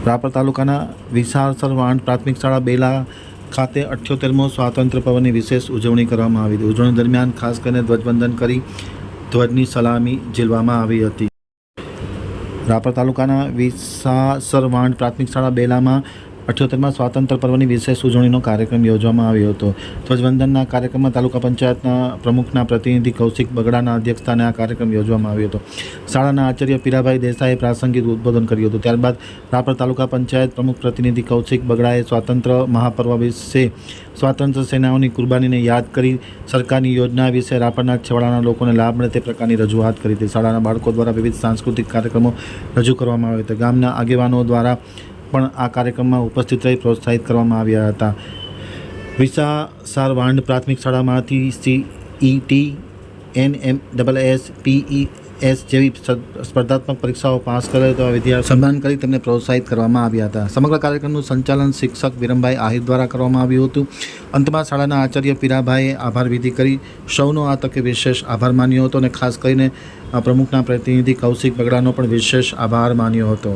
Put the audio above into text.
રાપર તાલુકાના વિસાસર વાંઢ પ્રાથમિક શાળા બેલા ખાતે 78મો સ્વાતંત્ર્ય પર્વની વિશેષ ઉજવણી કરવામાં આવી હતી. ઉજવણી દરમિયાન ખાસ કરીને ધ્વજવંદન કરી ધ્વજની સલામી ઝીલવામાં આવી હતી. રાપર તાલુકાના વિસાસર વાંઢ પ્રાથમિક શાળા બેલામાં 78મા સ્વાતંત્ર્ય પર્વની વિશેષ ઉજવણીનો કાર્યક્રમ યોજવામાં આવ્યો હતો. ધ્વજવંદનના કાર્યક્રમમાં તાલુકા પંચાયતના પ્રમુખના પ્રતિનિધિ કૌશિક બગડાના અધ્યક્ષસ્થાને આ કાર્યક્રમ યોજવામાં આવ્યો હતો. શાળાના આચાર્ય પીરાભાઈ દેસાઈએ પ્રાસંગિક ઉદ્બોધન કર્યું હતું. ત્યારબાદ રાપર તાલુકા પંચાયત પ્રમુખ પ્રતિનિધિ કૌશિક બગડાએ સ્વાતંત્ર્ય મહાપર્વ વિશે સ્વાતંત્ર્ય સેનાઓની કુરબાનીને યાદ કરી સરકારની યોજના વિશે રાપરના છેવાડાના લોકોને લાભ મળે તે પ્રકારની રજૂઆત કરી હતી. શાળાના બાળકો દ્વારા વિવિધ સાંસ્કૃતિક કાર્યક્રમો રજૂ કરવામાં આવ્યા હતા. ગામના આગેવાનો દ્વારા પણ આ કાર્યક્રમમાં ઉપસ્થિત રહી પ્રોત્સાહિત કરવામાં આવ્યા હતા. વિસાસર વાંઢ પ્રાથમિક શાળામાંથી CET, NMSS, PES જેવી સ્પર્ધાત્મક પરીક્ષાઓ પાસ કરે તો વિદ્યાર્થીઓ સન્માન કરી તેમને પ્રોત્સાહિત કરવામાં આવ્યા હતા. સમગ્ર કાર્યક્રમનું સંચાલન શિક્ષક વિરમભાઈ આહિર દ્વારા કરવામાં આવ્યું હતું. અંતમાં શાળાના આચાર્ય પીરાભાઈએ આભાર વિધિ કરી સૌનો આ તકે વિશેષ આભાર માન્યો હતો અને ખાસ કરીને પ્રમુખના પ્રતિનિધિ કૌશિક બગડાનો પણ વિશેષ આભાર માન્યો હતો.